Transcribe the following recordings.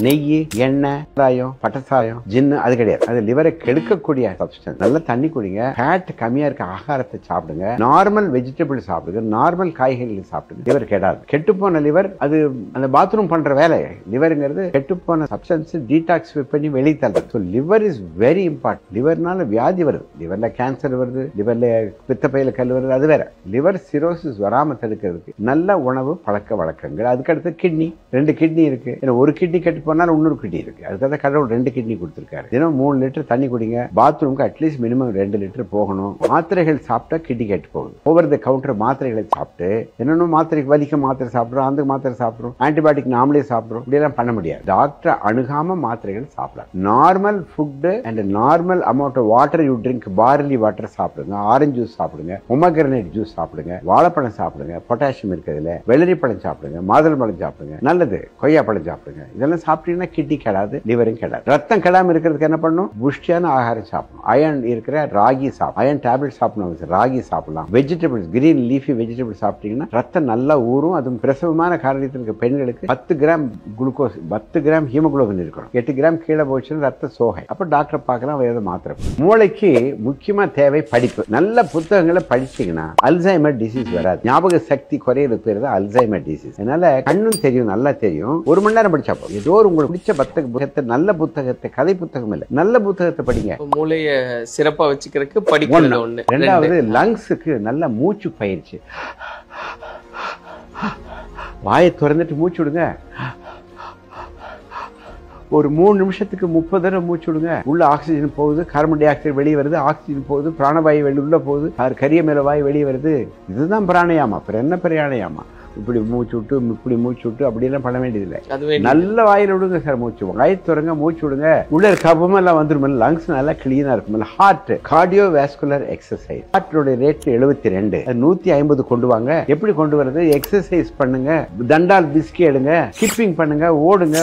நெய், எண்ணெய், சாயம், பட்டசாயம், ஜின்னு அது கிடையாது. அது லிவரை கெடுக்கக்கூடிய சப்ஸ்டன்ஸ். நல்லா தண்ணி குடிங்க. ஃபேட் கம்மியா இருக்க ஆகாரத்தை சாப்பிடுங்க. நார்மல் வெஜிடபிள் சாப்பிடுங்க. நார்மல் காய்கறிகள் சாப்பிடுங்க. லிவர் கெடாது. கெட்டுப்போன லிவர் அது அந்த பாத்ரூம் பண்ற வேலை. லிவருங்கிறது கெட்டுப்போன சப்ஸ்டன்ஸ் டீடாக்ஸ் பண்ணி வெளியே தள்ளுறது. So liver is very important. லிவர்னால வியாதி வருது. லிவர்ல கேன்சர் வருது, லிவர்ல பித்தப்பையில கல் வருது, அது வேற. லிவர் சிரோசிஸ் வராம தடுக்கிறதுக்கு நல்ல உணவு பழக்க வழக்கங்கள். அதுக்கடுத்து கிட்னி, 2 கிட்னி இருக்கு. ஒரு கிட்னி கெட்டு போனால் இன்னொரு கிட்னி இருக்கு. அதுக்காக கடவுள் 2 கிட்னி கொடுத்திருக்காரு. தினம் 3 லிட்டர் தண்ணி குடிங்க. பாத்ரூமுக்கு அட்லீஸ்ட் மினிமம் 2 லிட்டர் போகணும். மாத்திரைகள் சாப்பிட்டா கிட்னி கெட்டு போகுது. ஓவர் த கவுண்டர் மாத்திரைகளை சாப்பிட்டு என்னென்ன மாத்திரைக்கு வலிக்க மாத்திரை சாப்பிடுறோம், அந்த மாத்திரை சாப்பிடுறோம், ஆன்டிபயோட்டிக் நாமளே சாப்பிடுறோம். இப்படியெல்லாம் பண்ண முடியாது. டாக்டர் அணுகாம மாத்திரைகள் சாப்பிடலாம். Normal food and normal amount of water you drink. Barley water சாப்பிடுங்க, ஆரஞ்சு ஜூஸ் சாப்பிடுங்க, பொமோகிரானேட் ஜூஸ் சாப்பிடுங்க, வாழைப்பழம் சாப்பிடுங்க, பொட்டாசியம் இருக்கிறதுல, வெள்ளரி பழம் சாப்பிடுங்க, மாதுளை பழம் சாப்பிடுங்க, நல்லது கொய்யா பழம் சாப்பிடுங்க. இதெல்லாம் சாப்பிட்டீங்கன்னா கிட்னி கெடாது, லிவரும் கெடாது. ரத்தம் கெடாம இருக்கிறதுக்கு என்ன பண்ணும்? புஷ்டியான ஆகாரம் சாப்பிடணும். அயன் இருக்கிற ராகி சாப்பிடும். அயன் டேப்லெட் சாப்பிடணும். ராகி சாப்பிடலாம். வெஜிடபிள்ஸ், கிரீன் லீஃபி வெஜிடபிள் சாப்பிட்டீங்கன்னா ரத்தம் நல்லா ஊறும். அதுவும் பிரசவமான காரணத்தில் இருக்க பெண்களுக்கு 10 கிராம் குளுக்கோஸ், 10 கிராம் ஹீமோகுளோபின் இருக்கணும். 8 கிராம் கீழே போச்சுன்னா ரத்த சோகை. அப்ப டாக்டர் பார்க்கலாம், வேற மாத்திரை. மூளைக்கு முக்கியமா தேவை படிப்பு. நல்ல புத்தகங்களை படிச்சீங்கன்னா அல்சைமர் டிசீஸ் வராது. ஞாபக சக்தி குறையிறது பேர் தான் அல்சைமர் டிசீஸ். அதனால கண்ணும் தெரியும், நல்லா தெரியும். 1 மணி நேரம் படிச்சா போதும். ஏதோ உங்களுக்கு பிடிச்ச புத்தகத்தை, நல்ல புத்தகத்தை, கதை புத்தகம் இல்ல, நல்ல புத்தகத்தை படிங்க. மூளைய சிறப்பா வச்சுக்கிறதுக்கு படிக்கிறது ஒண்ணு. 2வது லங்ஸுக்கு நல்ல மூச்சு பயிற்சி. வாயை திறந்துட்டு மூச்சு விடுங்க. ஒரு 3 நிமிஷத்துக்கு 30 தடவை மூச்சு விடுங்க. உள்ள ஆக்சிஜன் போகுது, கார்பன் டை ஆக்சைடு வெளியே வருது, ஆக்சிஜன் போகுது, பிராணவாயு உள்ள போகுது, கரிய மேல வாயு வெளியே வருது. இதுதான் பிராணயாமா. அப்புறம் என்ன பிராணயாமா? இப்படி மூச்சு விட்டு, இப்படி மூச்சு விட்டு அப்படியெல்லாம் பண்ண வேண்டியதில்லை. நல்ல வாயில விடுங்க சார் மூச்சு. வாயை திறங்க, மூச்சு விடுங்க. உள்ள கபம் எல்லாம் வந்துடும். லங்ஸ் நல்லா கிளீனா இருக்கும். Heart, cardiovascular exercise. ஹார்ட்டோட ரேட் 72, 150 கொண்டு வாங்க. எப்படி கொண்டு வரது? எக்ஸசைஸ் பண்ணுங்க, தண்டால் பிஸ்கி எடுங்க, ஸ்கிப்பிங் பண்ணுங்க, ஓடுங்க,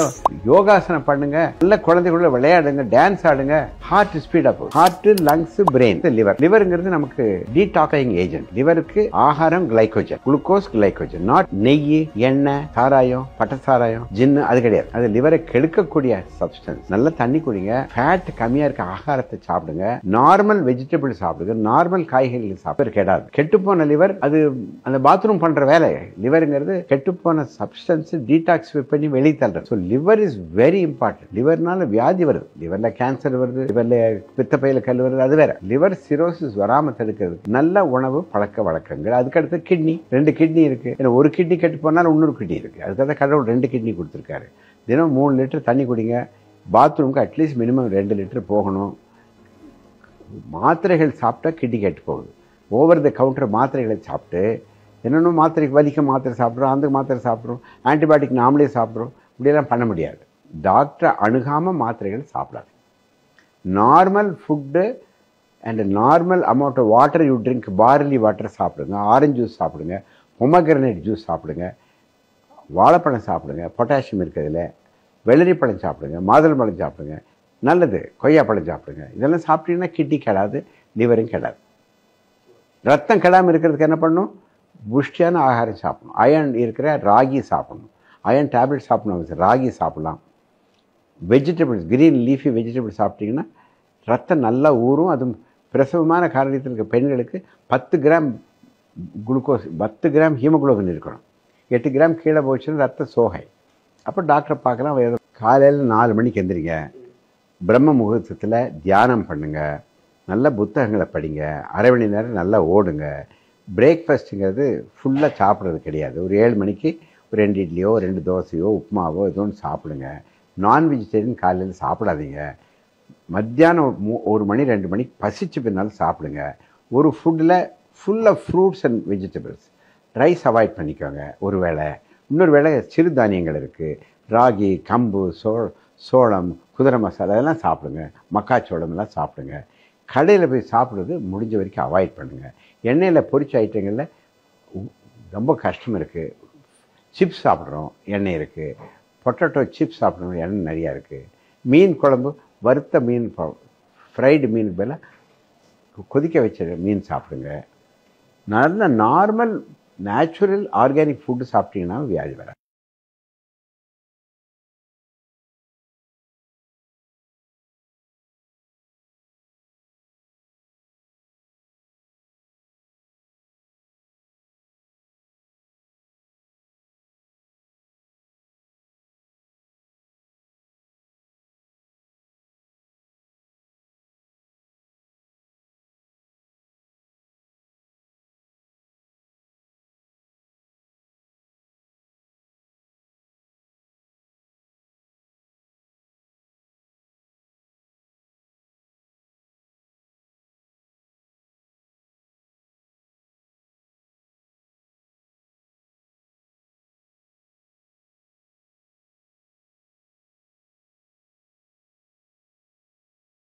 யோகாசனம் பண்ணுங்க, நல்ல குழந்தைகளோட விளையாடுங்க, டான்ஸ் ஆடுங்க. Heart speed up. Heart, lungs, brain, liver. லிவருங்கிறது நமக்கு டீடாக்சிங் ஏஜென்ட். லிவருக்கு ஆகாரம் கிளைகோஜன், குளுக்கோஸ் கிளைகோஜன். நெய், எண்ணெய், சாராயம், பட்டசாராயம், ஜின்னு அது கிடையாது. அது லிவரை கெடுக்கக்கூடிய சப்ஸ்டன்ஸ். நல்ல தண்ணி குடிங்க. ஃபேட் கம்மியா இருக்க ஆகாரத்தை சாப்பிடுங்க. நார்மல் வெஜிடபிள் சாப்பிடுங்க. நார்மல் காய்கறிகள் சாப்பிட கெடாது. கெட்டுப்போன லிவர் அது அந்த பாத்ரூம் பண்ற வேலை. லிவருங்கிறது கெட்டுப்போன சப்ஸ்டன்ஸ் டீடாக்ஸ் பண்ணி வெளியே தள்ளுறது. So liver is very important. லிவர்னால வியாதி வருது. லிவர்ல கேன்சர் வருது, லிவர்ல பித்தப்பையில கல் வருது, அது வேற. லிவர் சிரோசிஸ் வராம தடுக்கிறதுக்கு நல்ல உணவு பழக்க வழக்கங்கள். அதுக்கடுத்து கிட்னி, 2 கிட்னி இருக்கு. ஒரு கிட்னி கெட்டு போனால் இன்னொரு கிட்னி இருக்கு. அதுக்காக கடவுள் 2 கிட்னி கொடுத்திருக்காரு. தினம் 3 லிட்டர் தண்ணி குடிங்க. பாத்ரூமுக்கு அட்லீஸ்ட் மினிமம் 2 லிட்டர் போகணும். மாத்திரைகள் சாப்பிட்டா கிட்னி கெட்டு போகுது. ஓவர் த கவுண்டர் மாத்திரைகளை சாப்பிட்டு என்னென்ன மாத்திரைக்கு வலிக்க மாத்திரை சாப்பிட்றோம், அந்த மாத்திரை சாப்பிட்றோம், ஆன்டிபயோட்டிக் நாமளே சாப்பிட்றோம். இப்படியெல்லாம் பண்ண முடியாது. டாக்டர் அணுகாம மாத்திரைகள் சாப்பிடாது. Normal food and normal amount of water you drink. Barley water சாப்பிடுங்க, ஆரஞ்சு ஜூஸ் சாப்பிடுங்க, பொமோகிரானேட் ஜூஸ் சாப்பிடுங்க, வாழைப்பழம் சாப்பிடுங்க, பொட்டாசியம் இருக்கிறதுல, வெள்ளரி பழம் சாப்பிடுங்க, மாதுளை பழம் சாப்பிடுங்க, நல்லது கொய்யா பழம் சாப்பிடுங்க. இதெல்லாம் சாப்பிட்டீங்கன்னா கிட்னி கெடாது, லிவரும் கெடாது. ரத்தம் கெடாமல் இருக்கிறதுக்கு என்ன பண்ணணும்? புஷ்டியான ஆகாரம் சாப்பிடணும். அயன் இருக்கிற ராகி சாப்பிடணும். அயன் டேப்லெட் சாப்பிடணும். ராகி சாப்பிடலாம். வெஜிடபிள்ஸ், கிரீன் லீஃபி வெஜிடபிள் சாப்பிட்டீங்கன்னா ரத்தம் நல்லா ஊறும். அதுவும் பிரசவமான காரணத்தில் இருக்க பெண்களுக்கு 10 கிராம் குளுக்கோஸ், 10 கிராம் ஹீமோகுளோபின் இருக்கணும். 8 கிராம் கீழே போச்சுன்னா ரத்த சோகை. அப்போ டாக்டர் பார்க்கலாம். காலையில் 4 மணிக்கு எந்திரிங்க. பிரம்ம முகூர்த்தத்தில் தியானம் பண்ணுங்க. நல்ல புத்தகங்களை படிங்க. அரை மணி நேரம் நல்லா ஓடுங்க. பிரேக்ஃபாஸ்ட்டுங்கிறது ஃபுல்லாக சாப்பிட்றது கிடையாது. ஒரு 7 மணிக்கு ஒரு 2 இட்லியோ 2 தோசையோ உப்புமாவோ ஏதோ ஒன்று சாப்பிடுங்க. நான் வெஜிடேரியன் காலையில் சாப்பிடாதீங்க. மத்தியானம் 1 மணி 2 மணிக்கு பசிச்சு பின்னாலும் சாப்பிடுங்க. ஒரு ஃபுட்டில் full of fruits and vegetables. Rice avoid பண்ணிக்கோங்க ஒரு வேளை. இன்னொரு வேளை சிறுதானியங்கள் இருக்குது. ராகி, கம்பு, சோளம், குதிரை மசாலா இதெல்லாம் சாப்பிடுங்க. மக்காச்சோளம் எல்லாம் சாப்பிடுங்க. கடையில் போய் சாப்பிட்றது முடிஞ்ச வரைக்கும் அவாய்ட் பண்ணுங்கள். எண்ணெயில் பொரிச்ச ஐட்டங்களில் ரொம்ப கஷ்டம் இருக்குது. சிப்ஸ் சாப்பிட்றோம், எண்ணெய் இருக்குது. பொட்டேட்டோ சிப்ஸ் சாப்பிட்றோம், எண்ணெய் நிறையா இருக்குது. மீன் குழம்பு, வறுத்த மீன், ஃப்ரைடு மீனுக்கு பதிலாக கொதிக்க வச்ச மீன் சாப்பிடுங்க. நல்ல நார்மல் நேச்சுரல் ஆர்கானிக் ஃபுட்டு சாப்பிட்டீங்கன்னா வியாதி வராது.